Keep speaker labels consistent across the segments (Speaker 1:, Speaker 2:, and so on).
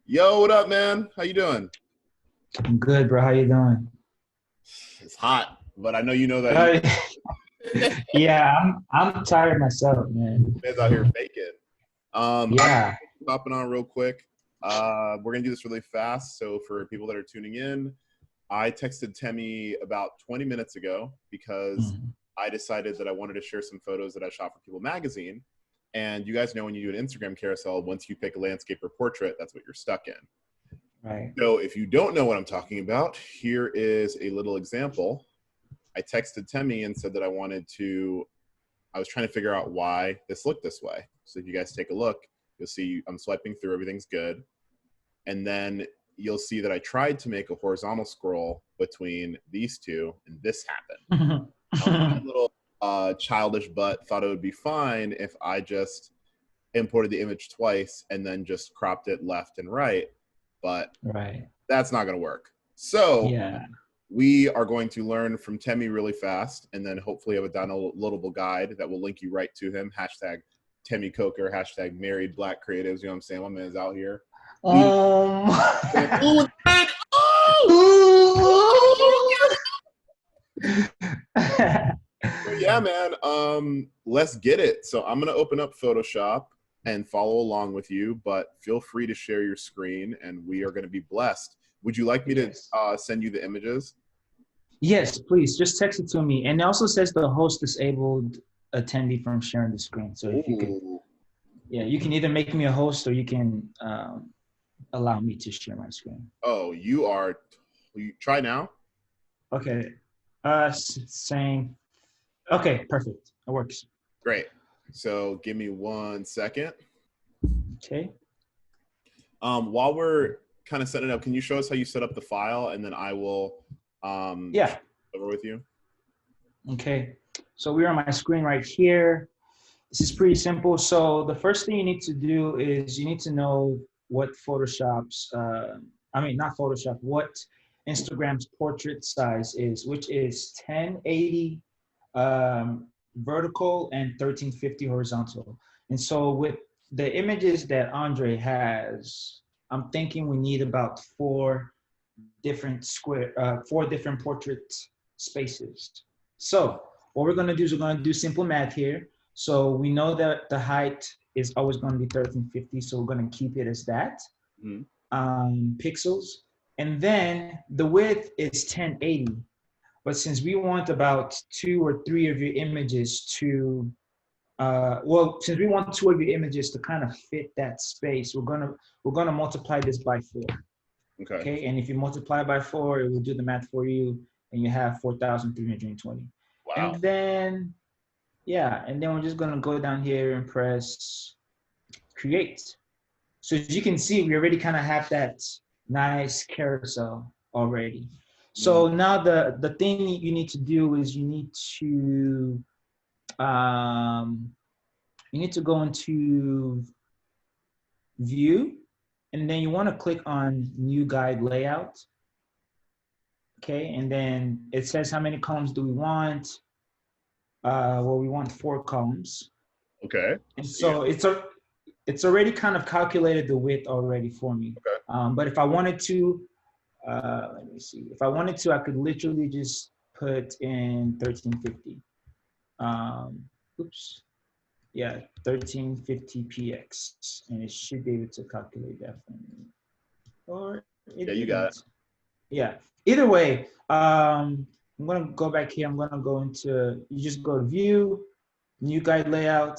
Speaker 1: Yo, what up, man? How you doing?
Speaker 2: I'm good, bro. How you doing?
Speaker 1: It's hot, but I know you know that heat.
Speaker 2: Uh, yeah, I'm tired myself, man.
Speaker 1: Man's out here faking. I'm
Speaker 2: Yeah.
Speaker 1: hopping on real quick. We're gonna do this really fast. So for people that are tuning in, I texted Temmie about 20 minutes ago because
Speaker 2: Mhm.
Speaker 1: I decided that I wanted to share some photos that I shot for People Magazine. And you guys know when you do an Instagram carousel, once you pick a landscape or portrait, that's what you're stuck in.
Speaker 2: Right.
Speaker 1: So if you don't know what I'm talking about, here is a little example. I texted Temmie and said that I was trying to figure out why this looked this way. So if you guys take a look, you'll see I'm swiping through, everything's good. And then you'll see that I tried to make a horizontal scroll between these two, and this happened. My little childish butt thought it would be fine if I just imported the image twice and then just cropped it left and right, but
Speaker 2: Right.
Speaker 1: that's not going to work. So
Speaker 2: Yeah.
Speaker 1: we are going to learn from Temmie really fast, and then hopefully have a downloadable guide that will link you right to him. Hashtag Temmie Coker, hashtag married black creatives. You know what I'm saying? My man's out here.
Speaker 2: Um.
Speaker 1: Ooh, so yeah, man. Let's get it. So I'm gonna open up Photoshop and follow along with you, but feel free to share your screen, and we are gonna be blessed. Would you like me to
Speaker 2: Yes.
Speaker 1: send you the images?
Speaker 2: Yes, please. Just text it to me. And it also says the host disabled attendee from sharing the screen. So if you could,
Speaker 1: Ooh.
Speaker 2: yeah, you can either make me a host or you can allow me to share my screen.
Speaker 1: Oh, you are. You try now.
Speaker 2: Okay. Saying. Okay. Perfect. It works.
Speaker 1: Great. So give me 1 second.
Speaker 2: Okay.
Speaker 1: While we're kind of setting it up, can you show us how you set up the file, and then I will
Speaker 2: Yeah.
Speaker 1: over with you.
Speaker 2: Okay, so we're on my screen right here. This is pretty simple. So the first thing you need to do is you need to know what not Photoshop, what Instagram's portrait size is, which is 1080 vertical and 1350 horizontal. And so with the images that Andre has, I'm thinking we need about four different portrait spaces. So what we're gonna do is we're gonna do simple math here. So we know that the height is always gonna be 1350, so we're gonna keep it as that,
Speaker 1: Mhm.
Speaker 2: pixels. And then the width is 1080. But since we want about two or three of your images to, since we want two of your images to kind of fit that space, we're gonna multiply this by 4.
Speaker 1: Okay.
Speaker 2: Okay, and if you multiply by 4, it will do the math for you, and you have 4,320. And
Speaker 1: Wow.
Speaker 2: then, yeah, and then we're just gonna go down here and press create. So as you can see, we already kind of have that nice carousel already.
Speaker 1: Mm.
Speaker 2: So now the thing you need to do is um, you need to go into view, and then you want to click on new guide layout. Okay, and then it says how many columns do we want? Well, we want 4 columns,
Speaker 1: Okay. I
Speaker 2: and
Speaker 1: see it.
Speaker 2: so it's already kind of calculated the width already for me.
Speaker 1: Okay.
Speaker 2: But if I wanted to, let me see. If I wanted to, I could literally just put in 1350. Oops. Yeah, 1350 px, and it should be able to calculate that for me. Or
Speaker 1: Yeah,
Speaker 2: it
Speaker 1: you got it.
Speaker 2: didn't. Yeah. Either way, I'm gonna go back here. I'm gonna go into, you just go to view, new guide layout,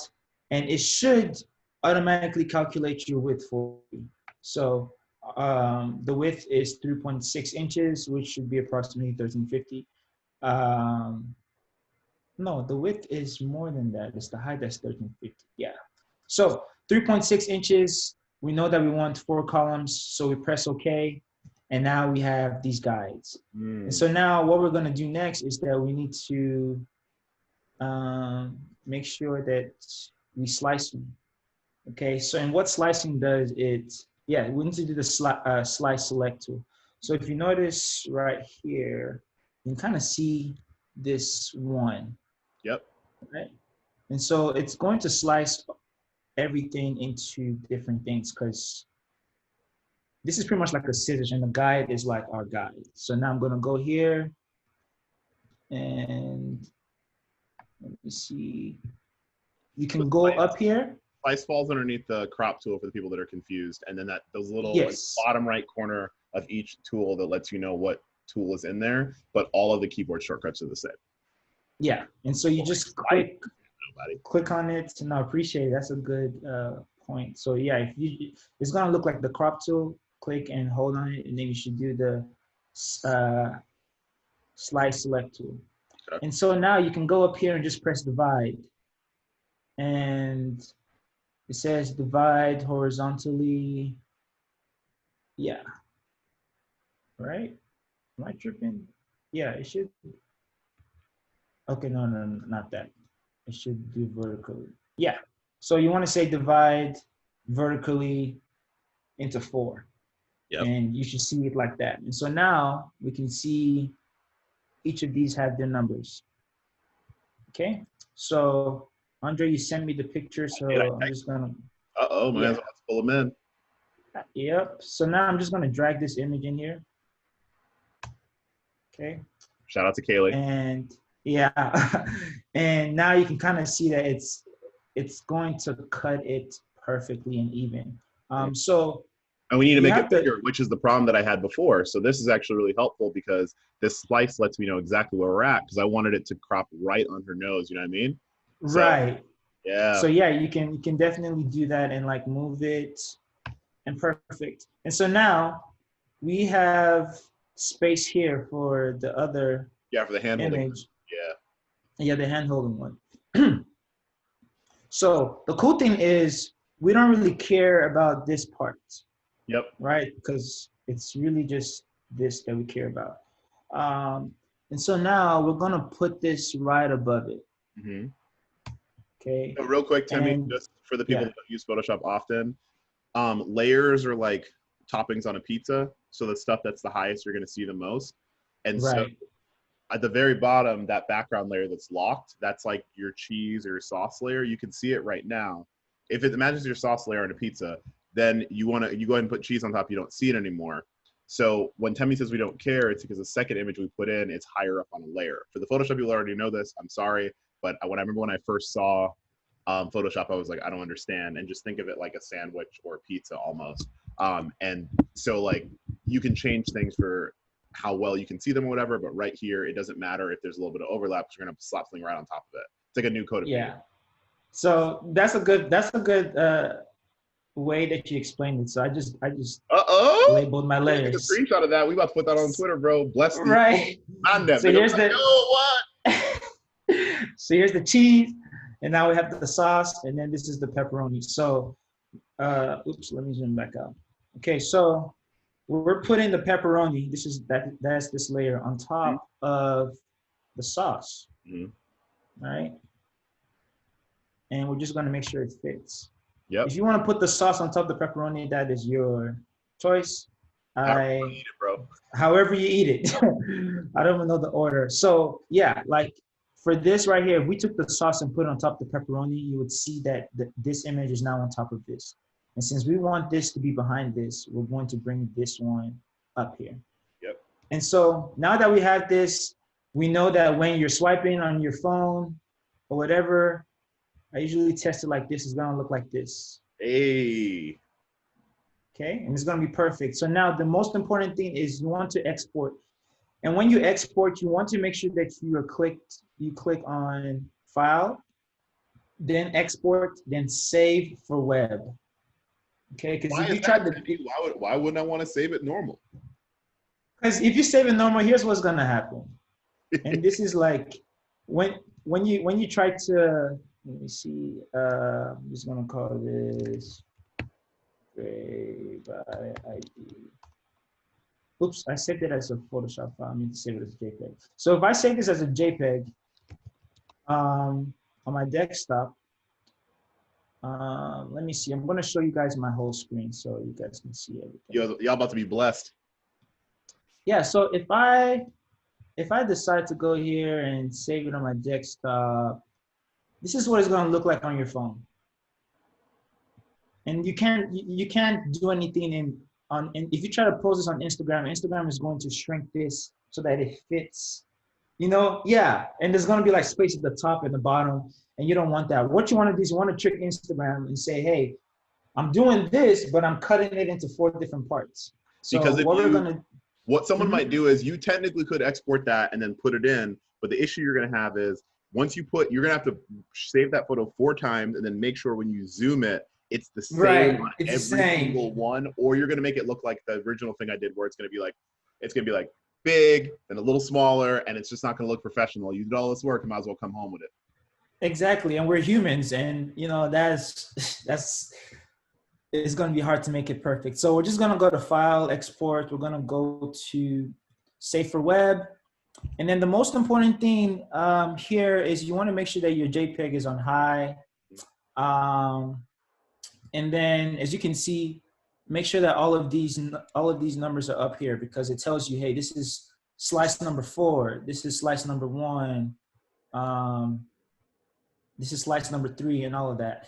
Speaker 2: and it should automatically calculate your width for you. So the width is 3.6 inches, which should be approximately 1350. Um, no, the width is more than that. It's the height that's 1350. Yeah. So 3.6 inches. We know that we want 4 columns, so we press OK. And now we have these guides. And
Speaker 1: Mm.
Speaker 2: so now what we're going to do next is that we need to make sure that we slice them. Okay, so and what slicing does, yeah, we need to do the slice select tool. So if you notice right here, you can kind of see this one,
Speaker 1: Yep.
Speaker 2: right? And so it's going to slice everything into different things because this is pretty much like a scissors, and the guide is like our guide. So now I'm gonna go here and let me see. You
Speaker 1: So
Speaker 2: can go up here.
Speaker 1: slice falls underneath the crop tool for the people that are confused, and then those little like
Speaker 2: Yes.
Speaker 1: bottom right corner of each tool that lets you know what tool is in there, but all of the keyboard shortcuts are the same.
Speaker 2: Yeah. And so you just click on it, and I appreciate it. That's a good point. So yeah, if you, it's gonna look like the crop tool. Click and hold on it, and then you should do the slide select tool.
Speaker 1: Okay.
Speaker 2: And so now you can go up here and just press divide, and it says divide horizontally. Yeah. Right? Am I tripping? Yeah, it should. Okay, no, not that. It should do vertically. Yeah. So you want to say divide vertically into 4.
Speaker 1: Yep.
Speaker 2: And you should see it like that. And so now we can see each of these have their numbers. Okay. So Andre, you sent me the picture, so I'm just gonna.
Speaker 1: Uh-oh, might as well pull them in.
Speaker 2: Yep. So now I'm just gonna drag this image in here. Okay.
Speaker 1: Shout out to Kaylee.
Speaker 2: And yeah, and now you can kind of see that it's going to cut it perfectly and even. So
Speaker 1: and we need to make it bigger, which is the problem that I had before. So this is actually really helpful because this slice lets me know exactly where we're at because I wanted it to crop right on her nose. You know what I mean?
Speaker 2: Right.
Speaker 1: So, yeah.
Speaker 2: So yeah, you can definitely do that and like move it and perfect. And so now we have space here for the other
Speaker 1: for the hand
Speaker 2: image.
Speaker 1: Yeah,
Speaker 2: the hand holding one. So the cool thing is we don't really care about this part.
Speaker 1: Yep.
Speaker 2: Right, because it's really just this that we care about. And so now we're gonna put this right above it.
Speaker 1: Mm-hmm.
Speaker 2: Okay.
Speaker 1: So real quick, Timmy, just for the people that don't use Photoshop often, layers are like toppings on a pizza. So the stuff that's the highest, you're gonna see the most. And so at the very bottom, that background layer that's locked, that's like your cheese or your sauce layer. You can see it right now. If it imagines your sauce layer on a pizza, then you go ahead and put cheese on top, you don't see it anymore. So when Temmie says we don't care, it's because the second image we put in, it's higher up on a layer. For the Photoshop, you'll already know this. I'm sorry. But when I remember when I first saw Photoshop, I was like, I don't understand. And just think of it like a sandwich or a pizza almost. And so like you can change things for how well you can see them or whatever. But right here, it doesn't matter if there's a little bit of overlap because you're going to slap something right on top of it. It's like a new coat of paint.
Speaker 2: So that's a good way that you explained it. So I just labeled my layers.
Speaker 1: Take a screenshot of that. We about to put that on Twitter, bro. Bless the
Speaker 2: right. So here's the
Speaker 1: what?
Speaker 2: So here's the cheese, and now we have the sauce, and then this is the pepperoni. So oops, let me zoom back out. Okay, so we're putting the pepperoni. That's this layer on top of the sauce. All right. And we're just gonna make sure it fits.
Speaker 1: Yep.
Speaker 2: If you want to put the sauce on top of the pepperoni, that is your choice.
Speaker 1: However you eat it, bro.
Speaker 2: However you eat it. I don't even know the order. So yeah, like for this right here, if we took the sauce and put it on top of the pepperoni, you would see that this image is now on top of this. And since we want this to be behind this, we're going to bring this one up here.
Speaker 1: Yep.
Speaker 2: And so now that we have this, we know that when you're swiping on your phone or whatever, I usually test it like this. It's gonna look like this.
Speaker 1: Hey.
Speaker 2: Okay, and it's gonna be perfect. So now the most important thing is you want to export. And when you export, you want to make sure that you click on File, then Export, then Save for Web. Okay, because if you try to,
Speaker 1: why wouldn't I want to save it normal?
Speaker 2: Because if you save it normal, here's what's gonna happen. And this is like when you try to, let me see. I'm just gonna call this Gray by ID. Oops, I saved it as a Photoshop file. I need to save it as a JPEG. So if I save this as a JPEG on my desktop, let me see. I'm gonna show you guys my whole screen so you guys can see everything.
Speaker 1: Y'all about to be blessed.
Speaker 2: Yeah. So if I decide to go here and save it on my desktop, this is what it's going to look like on your phone. And you can't do anything and if you try to post this on Instagram, Instagram is going to shrink this so that it fits. Yeah. And there's gonna be like space at the top and the bottom, and you don't want that. What you want to do is you want to trick Instagram and say, hey, I'm doing this, but I'm cutting it into 4 different parts. So
Speaker 1: Because if what someone might do is you technically could export that and then put it in, but the issue you're going to have is once you're going to have to save that photo 4 times and then make sure when you zoom it, it's the same on every single one, or you're going to make it look like the original thing I did where it's going to be like big and a little smaller, and it's just not going to look professional. You did all this work and might as well come home with it.
Speaker 2: Exactly. And we're humans, and that's it's going to be hard to make it perfect. So we're just going to go to File, Export. We're going to go to Save for Web. And then the most important thing here is you want to make sure that your JPEG is on high. And then, as you can see, make sure that all of these numbers are up here, because it tells you, hey, this is slice number 4. This is slice number 1. This is slice number 3, and all of that.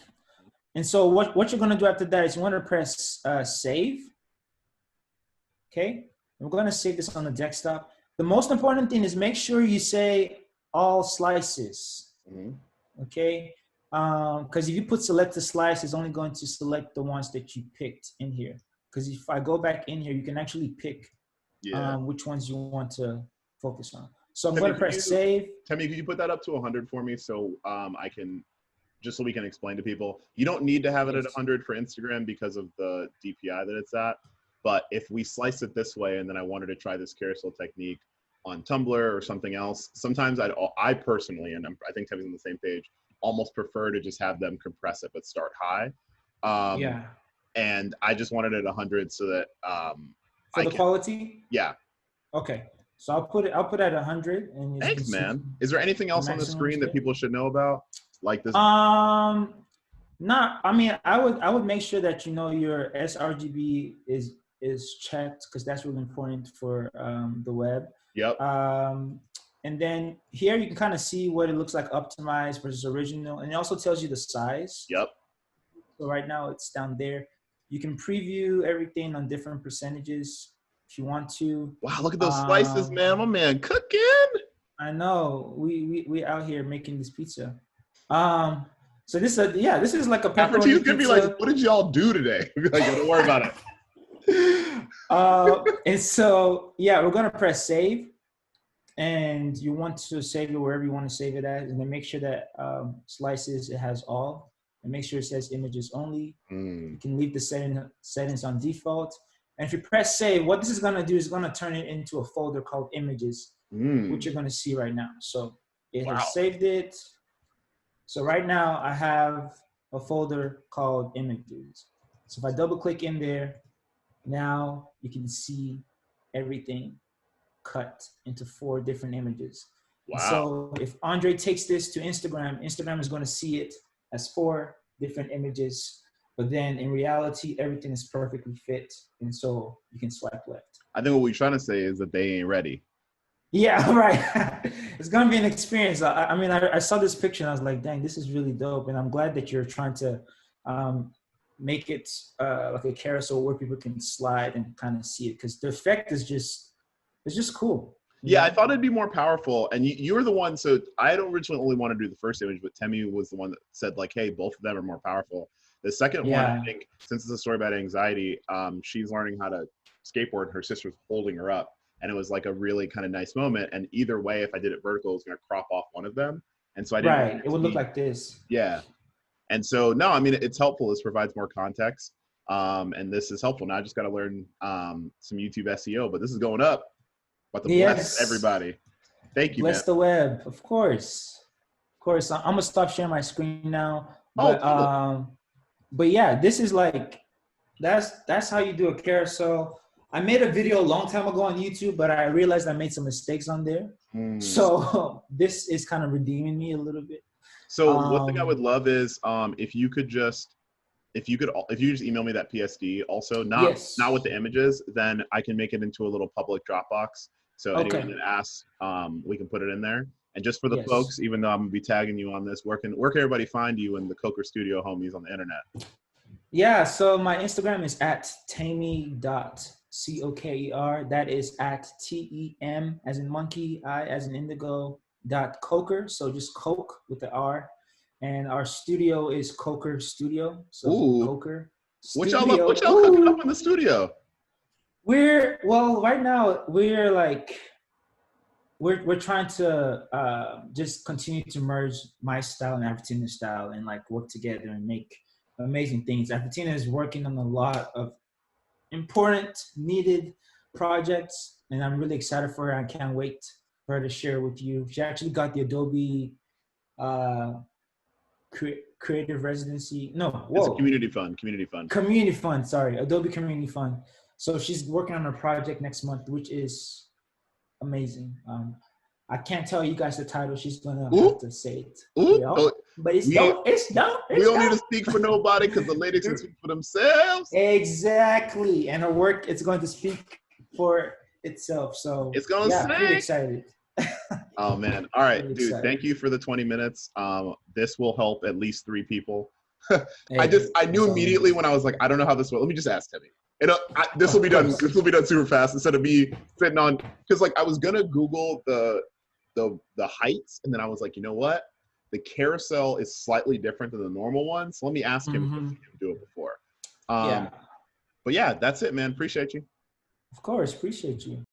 Speaker 2: And so what you're going to do after that is you want to press save. Okay. We're going to save this on the desktop. The most important thing is make sure you say all slices. Okay. Because if you put select the slice, it's only going to select the ones that you picked in here. Because if I go back in here, you can actually pick which ones you want to focus on. So I'm going to press save.
Speaker 1: Temmie, could you put that up to 100 for me so I can, just so we can explain to people? You don't need to have it at 100 for Instagram because of the DPI that it's at. But if we slice it this way and then I wanted to try this carousel technique on Tumblr or something else, sometimes I personally, and I think Temmie's on the same page, almost prefer to just have them compress it but start high. And I just wanted it at 100 so that
Speaker 2: for the quality?
Speaker 1: Yeah.
Speaker 2: Okay. So I'll put it at 100. And
Speaker 1: thanks, man. Is there anything else on the screen that people should know about? Like this?
Speaker 2: Not. I mean, I would make sure that your sRGB is checked, because that's really important for the web.
Speaker 1: Yep.
Speaker 2: And then here you can kind of see what it looks like optimized versus original, and it also tells you the size.
Speaker 1: Yep.
Speaker 2: So right now it's down there. You can preview everything on different percentages if you want to.
Speaker 1: Wow, look at those slices, man. My man cooking.
Speaker 2: I know. We out here making this pizza. So this is like a pepperoni pizza.
Speaker 1: Gonna be like, what did y'all do today? Like, don't worry about
Speaker 2: it. And so we're gonna press save, and you want to save it wherever you want to save it at, and then make sure that slices it has all, and make sure it says images only. You can leave the settings on default, and if you press save, what this is gonna do is gonna turn it into a folder called images, which you're gonna see right now. So it has saved it. So right now I have a folder called images. So if I double click in there, now you can see everything cut into 4 different images. Wow. So if Andre takes this to Instagram, Instagram is going to see it as 4 different images, but then in reality, everything is perfectly fit. And so you can swipe left.
Speaker 1: I think what we're trying to say is that they ain't ready.
Speaker 2: Yeah, right. It's going to be an experience. I mean, I saw this picture and I was like, dang, this is really dope. And I'm glad that you're trying to make it like a carousel where people can slide and kind of see it. Because the effect is just cool.
Speaker 1: Yeah, I thought it'd be more powerful. And you were the one, so I had originally only wanted to do the first image, but Temmie was the one that said like, hey, both of them are more powerful. The second one, I think, since it's a story about anxiety, she's learning how to skateboard. Her sister's holding her up. And it was like a really kind of nice moment. And either way, if I did it vertical, it was going to crop off one of them. And so I didn't.
Speaker 2: Right. It would look like this.
Speaker 1: Yeah. And so, no, I mean, it's helpful. This provides more context. And this is helpful. Now I just got to learn some YouTube SEO, but this is going up. But to bless everybody. Thank you,
Speaker 2: bless the web. Of course. Of course. I'm going to stop sharing my screen now. But, but yeah, this is like, that's how you do a carousel. I made a video a long time ago on YouTube, but I realized I made some mistakes on there. So this is kind of redeeming me a little bit.
Speaker 1: So one thing I would love is if you just email me that PSD also, not with the images, then I can make it into a little public Dropbox. So anyone that asks, we can put it in there. And just for the folks, even though I'm gonna be tagging you on this, where can everybody find you in the Coker Studio homies on the internet?
Speaker 2: Yeah, so my Instagram is at tammy.coker. That is at TEM as in monkey, I as in indigo, dot coker. So just Coke with the R. And our studio is Coker Studio. So
Speaker 1: Ooh,
Speaker 2: Coker
Speaker 1: what y'all up?
Speaker 2: Studio.
Speaker 1: What y'all cooking up
Speaker 2: Ooh.
Speaker 1: in the studio?
Speaker 2: Well, right now we're like we're trying to just continue to merge my style and Albertina's style and like work together and make amazing things. Albertina is working on a lot of important, needed projects, and I'm really excited for her. I can't wait for her to share with you. She actually got the Adobe uh, Creative Residency. No,
Speaker 1: It's a
Speaker 2: whoa,
Speaker 1: community fund. Community fund.
Speaker 2: Community Fund. Sorry, Adobe Community Fund. So she's working on a project next month, which is amazing. I can't tell you guys the title. She's gonna have
Speaker 1: Ooh,
Speaker 2: to say it for
Speaker 1: ooh. Oh,
Speaker 2: y'all. But it's
Speaker 1: we ain't.
Speaker 2: dope. It's dope.
Speaker 1: We
Speaker 2: It's
Speaker 1: don't need to speak for nobody because the ladies can
Speaker 2: dope.
Speaker 1: speak for themselves.
Speaker 2: Exactly. And her work is going to speak for itself. So
Speaker 1: It's gonna
Speaker 2: yeah, pretty
Speaker 1: sing.
Speaker 2: excited.
Speaker 1: Oh man. All right,
Speaker 2: Pretty
Speaker 1: dude.
Speaker 2: excited.
Speaker 1: Thank you for the 20 minutes. This will help at least 3 people.
Speaker 2: Hey,
Speaker 1: I knew
Speaker 2: that's all it
Speaker 1: immediately
Speaker 2: is.
Speaker 1: when I was like, I don't know how this will. Let me just ask Timmy. This will
Speaker 2: Of
Speaker 1: be done.
Speaker 2: course.
Speaker 1: This will be done super fast instead of me sitting on because like I was gonna Google the heights and then I was like, you know what? The carousel is slightly different than the normal one. So let me ask him if I've
Speaker 2: Mm-hmm.
Speaker 1: seen him do it before.
Speaker 2: Yeah.
Speaker 1: But yeah, that's it, man. Appreciate you.
Speaker 2: Of course. Appreciate you.